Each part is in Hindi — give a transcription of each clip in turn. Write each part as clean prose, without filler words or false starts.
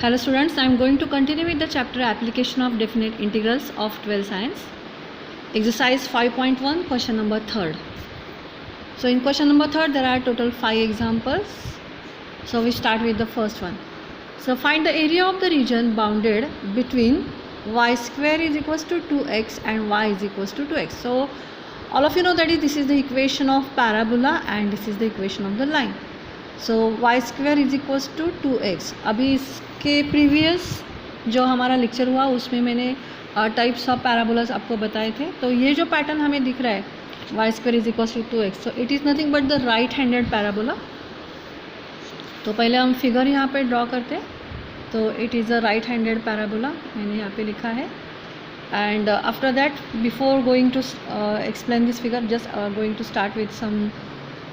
Hello students, I am going to continue with the chapter application of definite integrals of 12th science. Exercise 5.1, question number 3rd. So in question number 3rd there are total 5 examples. So we start with the first one. So find the area of the region bounded between y square is equals to 2x and y is equals to 2x. So all of you know that this is the equation of parabola and this is the equation of the line. So y square is equals to 2x. अभी इसके प्रीवियस जो हमारा लेक्चर हुआ उसमें मैंने टाइप्स ऑफ पैराबोलास आपको बताए थे. तो ये जो पैटर्न हमें दिख रहा है y square is equals to 2x, so it is nothing but the right handed parabola. तो पहले हम फिगर यहाँ पे ड्रॉ करते हैं. तो it is a right handed parabola, मैंने यहाँ पे लिखा है. And after that before going to explain this figure just going to start with some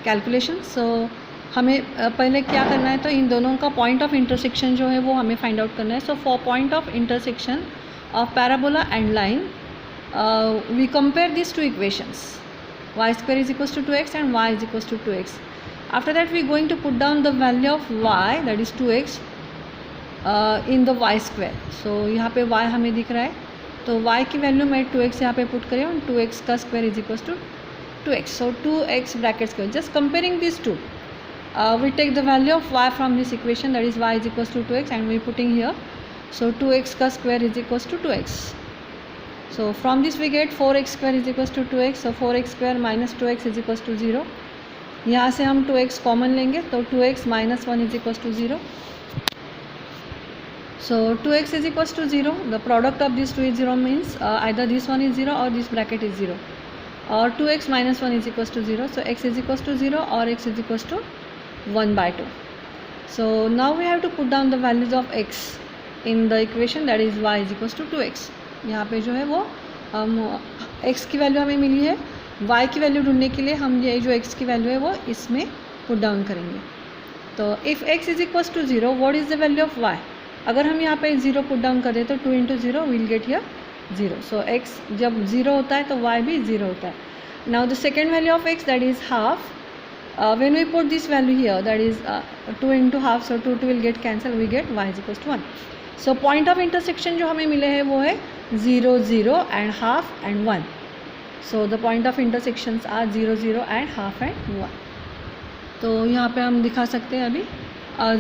calculation. So हमें पहले क्या करना है, तो इन दोनों का पॉइंट ऑफ इंटरसेक्शन जो है वो हमें फाइंड आउट करना है. So for point of intersection of parabola and line we compare this two equations. y square is equals to 2x and y is equals to 2x. After that we are going to put down the value of y, that is 2x, in the y square. so यहाँ पे y हमें दिख रहा है, तो y की वैल्यू मैं 2x यहाँ पे पुट करें और 2x का square is equals to 2x. so 2x bracket square, just comparing this two. We take the value of y from this equation, that is y is equals to 2x, and we putting here. So 2x का square is equals to 2x. So from this we get 4x square is equals to 2x. So 4x square minus 2x is equals to 0. यहाँ से हम 2x कॉमन लेंगे तो 2x minus 1 is equals to 0. So 2x is equals to 0. The product of these two is 0 means either this one is 0 or this bracket is 0. Or 2x minus 1 is equals to 0. So x is equals to 0 or x is equals to 1 by 2. So now we have to put down the values of x in the equation, that is y is equals to 2x. यहाँ पे जो है वो x की वैल्यू हमें मिली है, y की वैल्यू ढूंढने के लिए हम ये जो x की वैल्यू है वो इसमें पुट डाउन करेंगे. तो if x is equals to 0, what is the value of y? अगर हम यहाँ पे 0 पुट डाउन कर दें तो 2 into 0 will get here 0. So x जब 0 होता है तो y भी 0 होता है. Now the second value of x, that is half. When we put this value here, that is 2 into half, so 2 will get cancelled, we get y is equals to 1. So point of intersection जो हमें मिले हैं वो है 0, 0 and half and 1. So the point of intersections are 0, 0 and half and 1. तो यहाँ पे हम दिखा सकते हैं अभी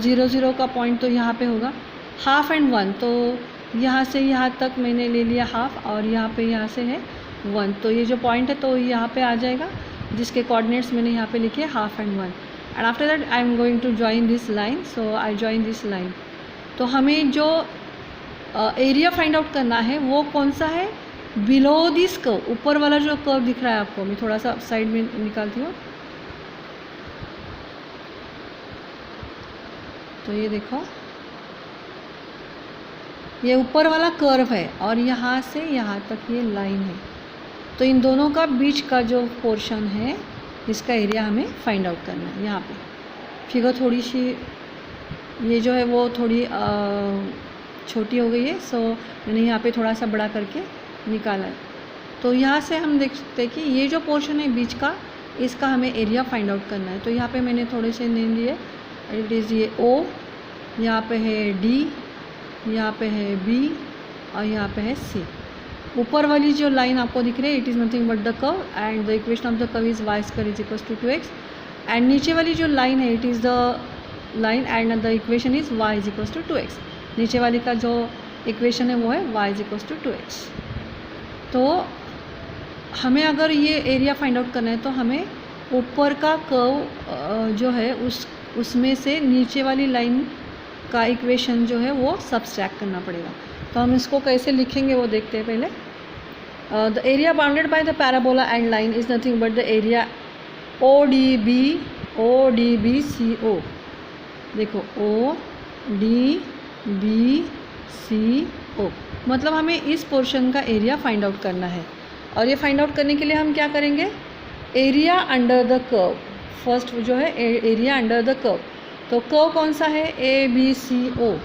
0, 0 का पॉइंट तो यहाँ पे होगा, हाफ एंड 1. तो यहाँ से यहाँ तक मैंने ले लिया हाफ और यहाँ पे यहाँ से है 1. तो ये जो पॉइंट है तो यहाँ पे आ जाएगा जिसके कोऑर्डिनेट्स मैंने यहाँ पे लिखे half and 1. And after that I am going to join this line. So I join this line. तो हमें जो एरिया फाइंड आउट करना है वो कौन सा है, बिलो दिस कर्व. ऊपर वाला जो कर्व दिख रहा है आपको, मैं थोड़ा सा साइड में निकालती हूँ. तो ये देखो, ये ऊपर वाला कर्व है और यहाँ से यहाँ तक ये लाइन है. तो इन दोनों का बीच का जो पोर्शन है इसका एरिया हमें फाइंड आउट करना है. यहाँ पे फिगर थोड़ी सी ये जो है वो थोड़ी छोटी हो गई है, सो मैंने यहाँ पे थोड़ा सा बड़ा करके निकाला है. तो यहाँ से हम देखते हैं कि ये जो पोर्शन है बीच का, इसका हमें एरिया फाइंड आउट करना है. तो यहाँ पे मैंने थोड़े से नेम लिए. इट इज़ ये O, यहाँ पे है D, यहाँ पे है B और यहाँ पे है C. ऊपर वाली जो लाइन आपको दिख रही है it is nothing but the curve and the equation of the curve is y square is equals to 2x. And नीचे वाली जो लाइन है it is the line and the equation is y is equals to 2x. नीचे वाली का जो इक्वेशन है वो है y is equals to 2x. तो हमें अगर ये एरिया फाइंड आउट करना है तो हमें ऊपर का कर्व जो है उसमें से नीचे वाली लाइन का इक्वेशन जो है वो सब्सट्रैक्ट करना पड़ेगा. तो हम इसको कैसे लिखेंगे वो देखते हैं पहले. The area bounded by the parabola and line is nothing but the area ODBCO. देखो ODBCO मतलब हमें इस पोर्शन का एरिया फाइंड आउट करना है. और ये फाइंड आउट करने के लिए हम क्या करेंगे, area under the curve. First जो है एरिया अंडर द कर्व. तो कर्व कौन सा है, ABCO.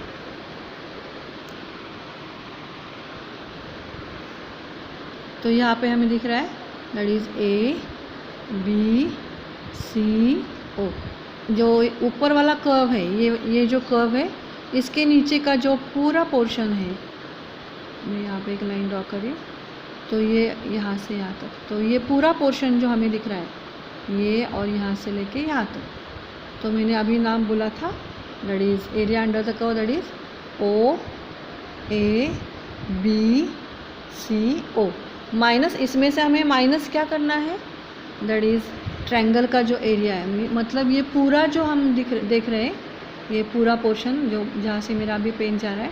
तो यहाँ पे हमें दिख रहा है दैट इज़ ABCO. जो ऊपर वाला कर्व है ये जो कर्व है इसके नीचे का जो पूरा पोर्शन है, मैं यहाँ पे एक लाइन ड्रॉ करी, तो ये यहाँ से यहाँ तक, तो ये पूरा पोर्शन जो हमें दिख रहा है ये, और यहाँ से लेके यहाँ तक, तो मैंने अभी नाम बोला था that is area under the curve, that is O A B C O minus, इसमें से हमें माइनस क्या करना है, दैट इज़ ट्रायंगल का जो एरिया है, मतलब ये पूरा जो हम देख रहे हैं, ये पूरा पोर्शन जो जहाँ से मेरा अभी पेन जा रहा है,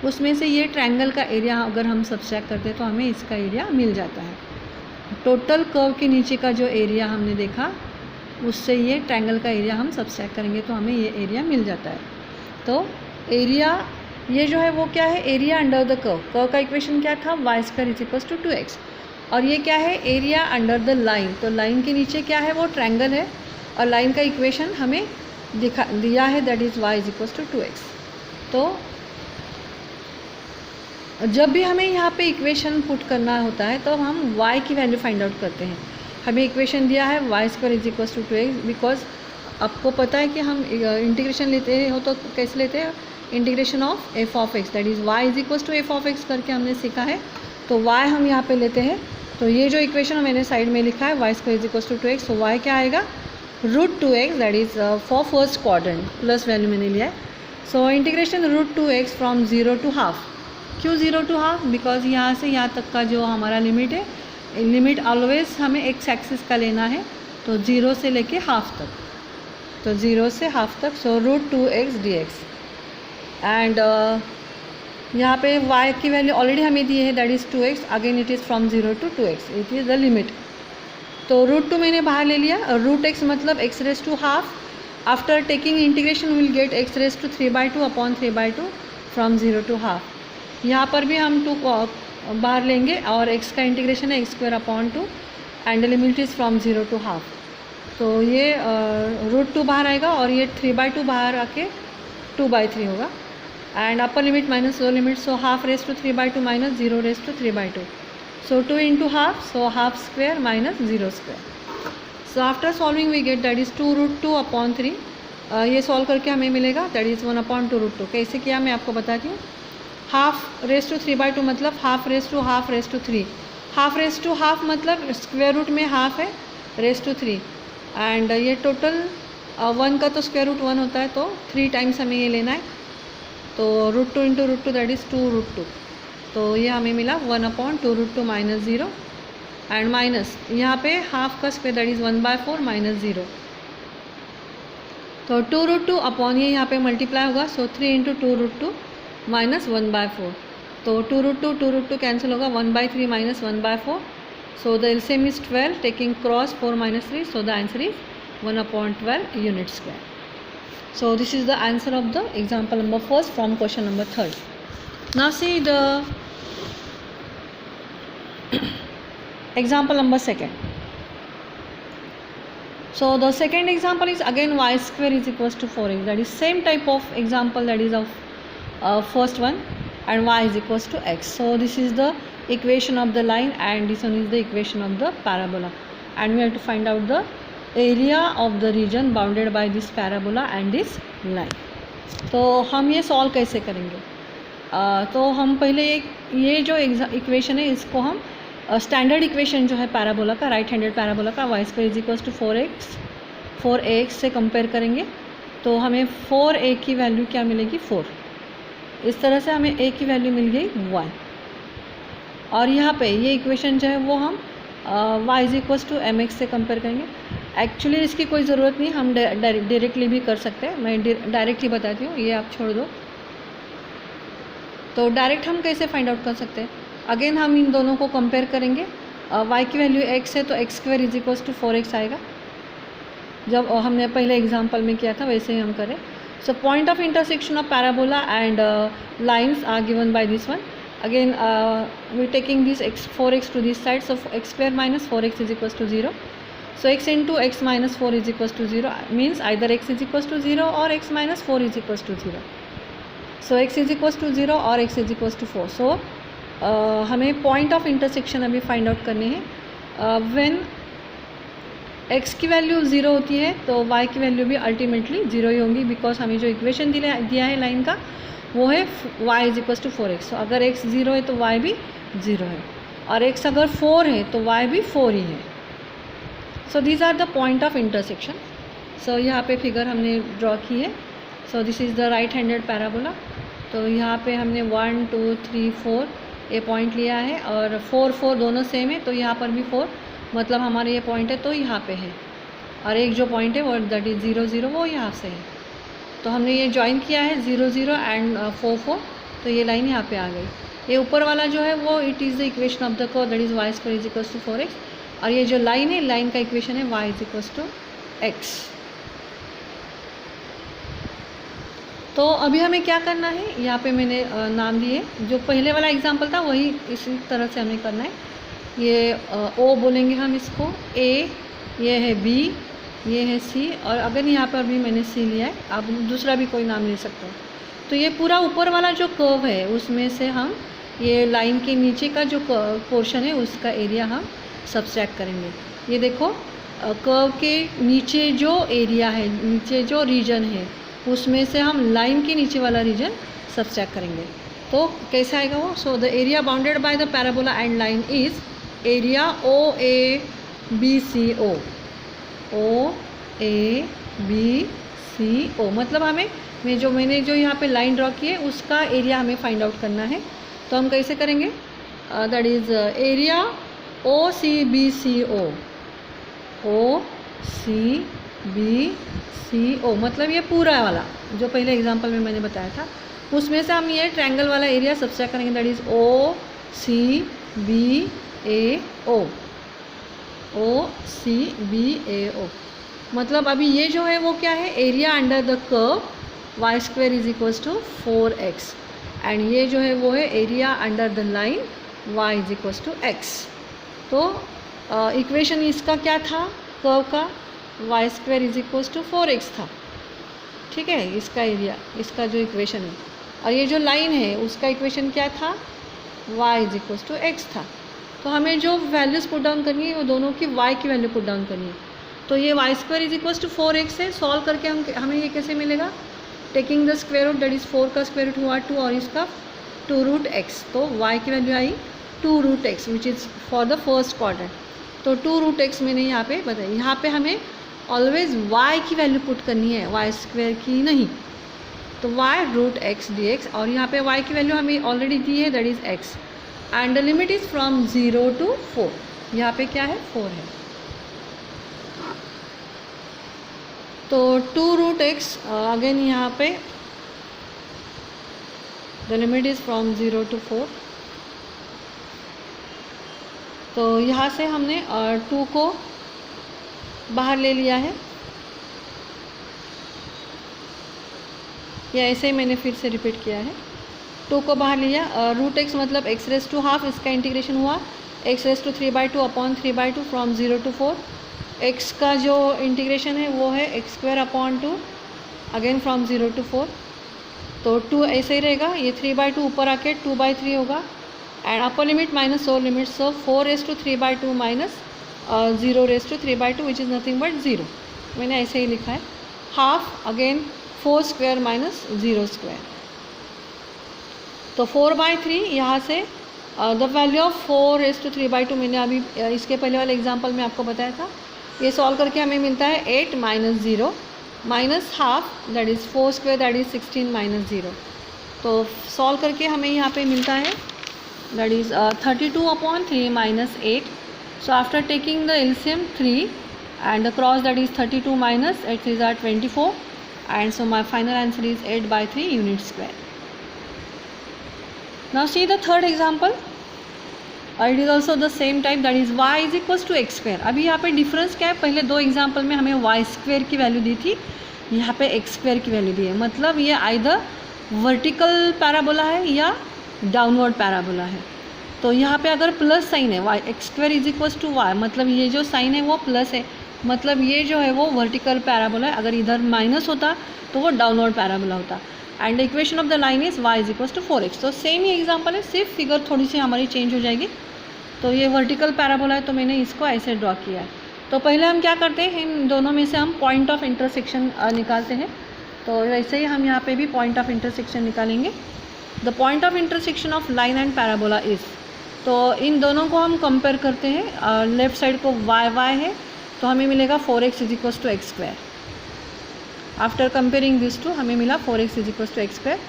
उसमें से ये ट्रायंगल का एरिया अगर हम सब्सट्रैक्ट करते हैं तो हमें इसका एरिया मिल जाता है। टोटल कर्व के नीचे का जो एरिया हमने देखा, उससे ये ट्रायंगल का एरिया हम सब्सट्रैक्ट करेंगे तो हमें ये एरिया मिल जाता है। तो एरिया ये जो है वो क्या है, area under the curve, curve का इक्वेशन क्या था, y square is equals to 2x, और ये क्या है, एरिया अंडर द लाइन, तो लाइन के नीचे क्या है, वो ट्रायंगल है, और लाइन का इक्वेशन हमें दिया है, that is y is equals to 2x। तो जब भी हमें यहाँ पे इक्वेशन पुट करना होता है तो हम y की वैल्यू फाइंड आउट करते हैं। हमें इक्वेशन दिया है y square is equals to 2x, because आपको पता है कि हम इंटीग्रेशन लेते हो तो कैसे लेते हैं, integration of f of x, that is y is equals to f of x करके हमने सीखा है, तो y हम यहाँ पे लेते हैं। तो ये जो इक्वेशन मैंने साइड में लिखा है y square is equals to 2x, तो y क्या आएगा, √2x, that is for first quadrant, plus value मैंने लिया है। So integration √2x from 0 to half, क्यों 0 to हाफ, बिकॉज यहाँ से यहाँ तक का जो हमारा लिमिट है, लिमिट ऑलवेज हमें एक्स एक्सिस का लेना है, तो 0 से लेके हाफ तक, तो 0 से हाफ तक, सो √2x dx। एंड यहाँ पे y की वैल्यू ऑलरेडी हमें दी है, that is 2x, again it is from 0 to 2x, it is the limit. तो √2 मैंने बाहर ले लिया, √x मतलब x raise to half, after taking integration will get x raise to 3/2 upon 3/2 from 0 to half. यहाँ पर भी हम 2 बाहर लेंगे, और x का इंटीग्रेशन है x² upon 2, and limit is from 0 to half, तो ये √2 बाहर आएगा, और ये 3/2 बाहर आके 2/3 होगा, and upper limit minus lower limit, so half raise to 3/2 minus 0 raise to 3/2, so 2 into half, so half square minus 0 square। So after solving we get that is 2√2 upon 3, ये सॉल्व करके हमें मिलेगा दैट इज़ 1 अपॉन 2√2। कैसे किया मैं आपको बताती हूँ। हाफ रेज टू 3/2 मतलब half raise to half raise to 3, half raise to half मतलब स्क्वायर रूट में हाफ है, रेज टू 3, एंड ये टोटल 1 का तो स्क्वायर रूट 1 होता है, तो 3 टाइम्स हमें ये लेना है, तो √2 इंटू √2 दैट इज़ 2√2, तो ये हमें मिला 1 अपॉन 2√2 माइनस 0, एंड माइनस यहाँ पे हाफ का स्क्वायर दैट इज़ 1/4 माइनस 0, तो 2√2 अपॉन ये यहाँ पे मल्टीप्लाई होगा, सो 3 इंटू 2√2 माइनस 1/4, तो 2√2 कैंसिल होगा, 1/3 minus 1/4, so the LCM is 12, taking cross 4 minus 3, so the answer is 1 upon 12 unit square। So this is the answer of the example number 1 from question number 3rd. Now see the example number 2nd. So the second example is again y square is equals to 4x, that is same type of example that is of first one, and y is equals to x. So this is the equation of the line, and this one is the equation of the parabola, and we have to find out the area of the region bounded by this parabola and this line। तो हम ये सॉल्व कैसे करेंगे, तो हम पहले ये जो इक्वेशन है इसको हम स्टैंडर्ड इक्वेशन जो है पैराबोला का, राइट हैंडेड पैराबोला का, y square is equals to 4x से कंपेयर करेंगे, तो हमें 4a की वैल्यू क्या मिलेगी, 4। इस तरह से हमें a की वैल्यू मिल गई 1, और यहाँ पे ये इक्वेशन जो है वो हम y is equals to mx से कंपेयर करेंगे। एक्चुअली इसकी कोई ज़रूरत नहीं, हम डायरेक्टली भी कर सकते हैं, मैं डायरेक्ट ही बताती हूँ, ये आप छोड़ दो। तो डायरेक्ट हम कैसे फाइंड आउट कर सकते हैं, अगेन हम इन दोनों को कंपेयर करेंगे, y की वैल्यू x है तो x² is equals to 4x आएगा, जब हमने पहले एग्जांपल में किया था वैसे ही हम करें। So point of intersection of parabola and lines are given by this one, again we taking this 4x to this side, so x² minus 4x is equals to 0, so x into x minus 4 is equals to 0 means either x is equals to 0 or x minus 4 is equals to 0, so x is equals to 0 or x is equals to 4। so हमें पॉइंट ऑफ इंटरसेक्शन अभी फाइंड आउट करने हैं। व्हेन x की वैल्यू 0 होती है तो y की वैल्यू भी अल्टीमेटली 0 ही होंगी, बिकॉज हमें जो इक्वेशन दिया है लाइन का वो है y is equals to 4x। तो अगर x 0 है तो y भी 0 है, और x अगर 4 है तो y भी 4 ही है। So these are the point of intersection. So यहाँ पे फिगर हमने ड्रॉ की है। So this is the right handed parabola. तो यहाँ पे हमने 1 2 3 4 ये पॉइंट लिया है, और 4 4 दोनों सेम है, तो यहाँ पर भी 4 मतलब हमारे ये पॉइंट है तो यहाँ पे है, और एक जो पॉइंट है वो दैट इज़ 0 0 वो यहाँ से है। तो हमने ये ज्वाइन किया है 0 0 एंड 4 4, तो ये लाइन यहाँ पे आ गई। ये ऊपर वाला जो है वो it is the equation of the curve that is y square is equals to 4x, और ये जो लाइन है लाइन का इक्वेशन है y is equals to x। तो अभी हमें क्या करना है, यहाँ पे मैंने नाम दिए, जो पहले वाला एग्जांपल था वही इसी तरह से हमें करना है। ये O बोलेंगे हम इसको, A, ये है B, ये है C, और अगर यहाँ पर भी मैंने C लिया है, आप दूसरा भी कोई नाम ले सकते हो। तो ये पूरा ऊपर वाला जो कर्व है उसमें से हम ये लाइन के नीचे का जो पोर्शन है उसका एरिया हम सब्सट्रैक्ट करेंगे। ये देखो कर्व के नीचे जो एरिया है, नीचे जो रीजन है उसमें से हम लाइन के नीचे वाला रीजन सब्सट्रैक्ट करेंगे। तो कैसे आएगा वो? सो the area bounded by the parabola and line is area OABCO। OABCO मतलब हमें मैंने जो यहाँ पे लाइन ड्रॉ की है उसका एरिया हमें फाइंड आउट करना है। तो हम कैसे करेंगे? That is area OCBCO। OCBCO मतलब ये पूरा वाला जो पहले एग्जांपल में मैंने बताया था, उसमें से हम ये ट्रायंगल वाला एरिया सब्सट्रैक्ट करेंगे, दैट इज़ OCBAO। मतलब अभी ये जो है वो क्या है, area under the curve y square is equals to 4x, and ये जो है वो है area under the line y is equals to x। तो इक्वेशन इसका क्या था, कर्व का y square is equals to 4x था, ठीक है, इसका एरिया, इसका जो इक्वेशन है। और ये जो लाइन है उसका इक्वेशन क्या था, y is equals to x था। तो हमें जो वैल्यूज़ पुट डाउन करनी है वो दोनों की y की वैल्यू पुट डाउन करनी है। तो ये y square is equals to 4x है, सॉल्व करके हमें ये कैसे मिलेगा, taking the square root that is 4 का स्क्वायर रूट हुआ 2 और इसका 2 रूट x। तो y की वैल्यू आई 2 root x which is for the first quadrant. तो 2 रूट x मैंने यहाँ पे बताया। यहाँ पे हमें ऑलवेज y की वैल्यू पुट करनी है, y स्क्वायर की नहीं। तो y रूट x dx, और यहाँ पे y की वैल्यू हमें ऑलरेडी दी है that is x, and the limit is from 0 to 4। यहाँ पे क्या है, 4 है। तो 2 रूट x अगेन यहाँ पे the limit is from 0 to 4। तो यहाँ से हमने 2 को बाहर ले लिया है, या ऐसे ही मैंने फिर से रिपीट किया है। 2 को बाहर लिया, रूट x मतलब x रेस टू हाफ, इसका इंटीग्रेशन हुआ x raise to 3/2 upon 3/2 from 0 to 4। x का जो इंटीग्रेशन है वो है x square upon 2 again from 0 to 4। तो 2 ऐसे ही रहेगा, ये 3/2 ऊपर आके 2/3 होगा, and upper limit minus lower limit, so 4 raise to 3/2 minus 0 raise to 3/2 which is nothing but 0। मैंने ऐसे ही लिखा है, half again 4 square minus 0 square. तो 4/3 यहाँ से the value of 4 raise to 3/2 मैंने अभी इसके पहले वाले एग्जांपल में आपको बताया था। ये सॉल्व करके हमें मिलता है 8 minus 0 minus half that is 4 square that is 16 minus 0। तो सॉल्व करके हमें यहाँ पे मिलता है that is 32/3 minus 8। So after taking the LCM 3 and the cross, that is 32 minus 8 is 24, and so my final answer is 8/3 unit square. Now see the third example. It is also the same type, that is y is equals to x square. अभी यहाँ पे डिफरेंस क्या है, पहले 2 एग्जाम्पल में हमें y स्क्वेयर की वैल्यू दी थी, यहाँ पे x स्क्वेयर की वैल्यू दी है। मतलब ये आइदर वर्टिकल पैराबोला है या डाउनवर्ड पैराबोला है। तो यहाँ पे अगर प्लस साइन है, y x square is equals to y, मतलब ये जो साइन है वो प्लस है, मतलब ये जो है वो वर्टिकल पैराबोला है। अगर इधर माइनस होता तो वो डाउनवर्ड पैराबोला होता। And the equation of the line is y is equals to 4x। तो सेम ही एग्जांपल है, सिर्फ फिगर थोड़ी सी हमारी चेंज हो जाएगी। तो ये वर्टिकल पैराबोला है तो मैंने इसको ऐसे ड्रॉ किया है। तो पहले हम क्या करते हैं, इन दोनों में से हम पॉइंट ऑफ इंटरसेक्शन निकालते हैं। तो वैसे ही हम यहाँ पे भी पॉइंट ऑफ इंटरसेक्शन निकालेंगे। The point of intersection of line and parabola is, तो इन दोनों को हम कंपेयर करते हैं। लेफ्ट साइड को y है तो हमें मिलेगा 4x is equals to x square. After comparing this to हमें मिला 4x is equals to x square.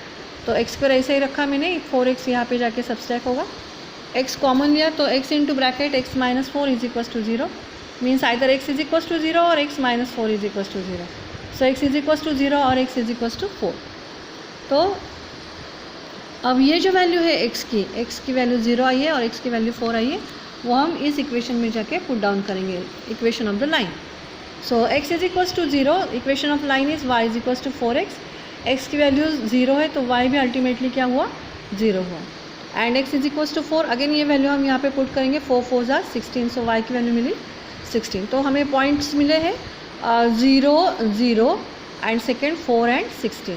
तो एक्स स्क्वायर ऐसे ही रखा मैंने, 4x यहाँ पे जाके सब्सट्रैक्ट होगा। x कॉमन लिया तो x into bracket x minus 4 is equals to 0, means either x is equals to 0 और x minus 4 is equals to 0। So x is equals to 0 और x इज इक्वल्स टू 4। तो अब ये जो वैल्यू है x की वैल्यू 0 आई है और x की वैल्यू 4 आई है, वो हम इस इक्वेशन में जाके पुट डाउन करेंगे, equation of the line. So x is equals to 0, equation of line is y is equals to 4x। x की वैल्यू 0 है तो y भी अल्टीमेटली क्या हुआ, 0 हुआ। And x is equals to 4, again ये वैल्यू हम यहाँ पे पुट करेंगे, 4 4 ज़ा 16, सो y की वैल्यू मिली 16। तो हमें पॉइंट्स मिले हैं 0 0 एंड सेकेंड 4 एंड 16।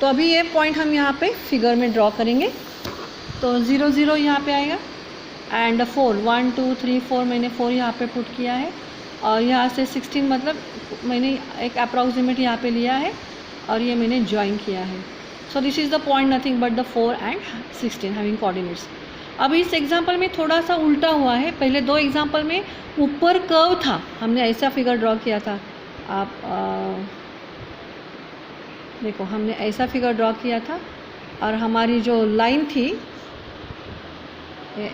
तो अभी ये पॉइंट हम यहाँ पे फिगर में ड्रॉ करेंगे। तो 0 0 यहाँ पे आएगा एंड 4 1 2 3 4 मैंने 4 यहाँ पे पुट किया है और यहाँ से 16 मतलब मैंने एक अप्रॉक्सीमेट यहाँ पे लिया है और ये मैंने ज्वाइन किया है। So this is the point nothing but the 4 and 16 having coordinates. अब इस एग्जांपल में थोड़ा सा उल्टा हुआ है। पहले दो एग्जांपल में ऊपर कर्व था, हमने ऐसा फिगर ड्रॉ किया था। आप देखो हमने ऐसा फिगर ड्रॉ किया था और हमारी जो लाइन थी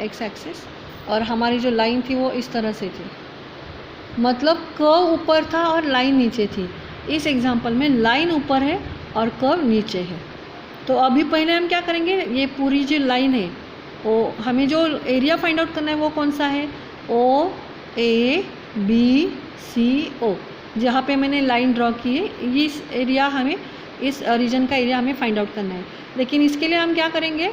एक्स एक्सिस और हमारी जो लाइन थी वो इस तरह से थी, मतलब कर्व ऊपर था और लाइन नीचे थी। इस एग्जांपल में लाइन ऊपर है और कर्व नीचे है। तो अभी पहले हम क्या करेंगे, ये पूरी जो लाइन है वो हमें जो एरिया फाइंड आउट करना है वो कौन सा है, ओ ए बी सी ओ, जहाँ पे मैंने लाइन ड्रॉ की है, इस एरिया हमें, इस रीजन का एरिया हमें फाइंड आउट करना है। लेकिन इसके लिए हम क्या करेंगे,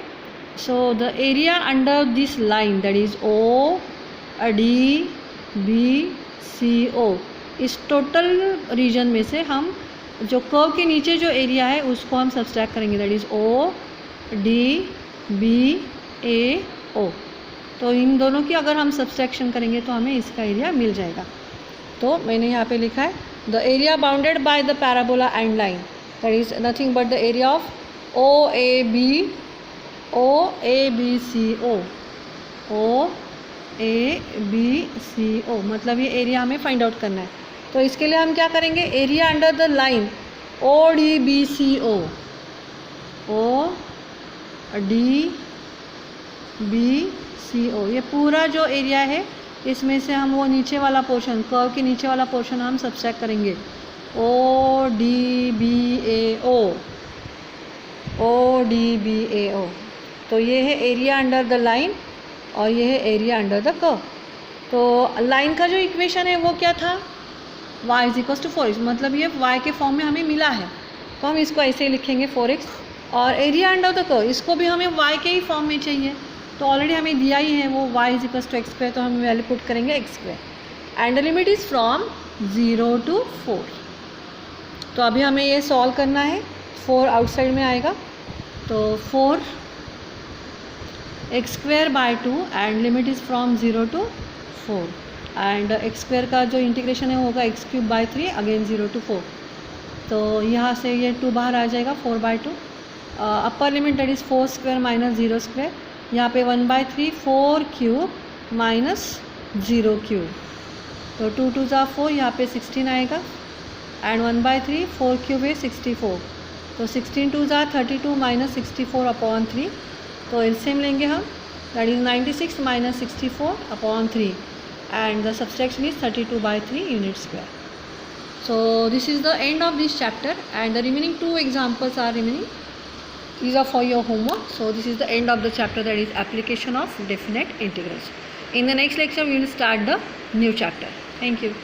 so the area under this line that is O D B C O, इस टोटल रीजन में से हम जो कर्व के नीचे जो एरिया है उसको हम सब्सट्रैक्ट करेंगे, that is O D B A O. तो इन दोनों की अगर हम सब्सट्रैक्शन करेंगे तो हमें इसका एरिया मिल जाएगा। तो मैंने यहाँ पे लिखा है the area bounded by the parabola and line that is nothing but the area of O A B C O, O A B C O, मतलब ये एरिया हमें फाइंड आउट करना है। तो इसके लिए हम क्या करेंगे, area under the line O D B C O, O D B C O, ये पूरा जो एरिया है इसमें से हम वो नीचे वाला पोर्शन, कर्व के नीचे वाला पोर्शन हम सब्सट्रैक्ट करेंगे, ओ D B A O, O D B A O. तो ये है एरिया अंडर द लाइन और ये है एरिया अंडर द कर्व। तो लाइन का जो इक्वेशन है वो क्या था, y is equals to 4x, मतलब ये y के फॉर्म में हमें मिला है तो हम इसको ऐसे ही लिखेंगे 4x। और एरिया अंडर द कर्व इसको भी हमें y के ही फॉर्म में चाहिए, तो ऑलरेडी हमें दिया ही है वो y is equals to x square, तो हम वैल्यू पुट करेंगे x square and the limit is from 0 to 4। तो अभी हमें ये सॉल्व करना है, 4 आउटसाइड में आएगा तो 4 x square by 2 and limit is from 0 to 4 and x square का जो इंटीग्रेशन है वो होगा x cube by 3 again 0 to 4। तो यहाँ से ये 2 बाहर आ जाएगा, 4/2 upper limit that is 4 square minus 0 square, यहाँ पे 1/3 4 क्यूब माइनस 0 क्यूब, तो 2 2 ज़ा 4, यहाँ पे 16 आएगा एंड 1/3 4 क्यूब है 64, तो 16 2 ज़ा 32 माइनस 64/3, तो एलसीएम लेंगे हम that is 96 minus 64/3 and the subtraction is 32/3 unit square. So this is the end of this chapter and the remaining 2 examples are remaining. These are for your homework. So this is the end of the chapter, that is application of definite integrals. In the next lecture we will start the new chapter. Thank you.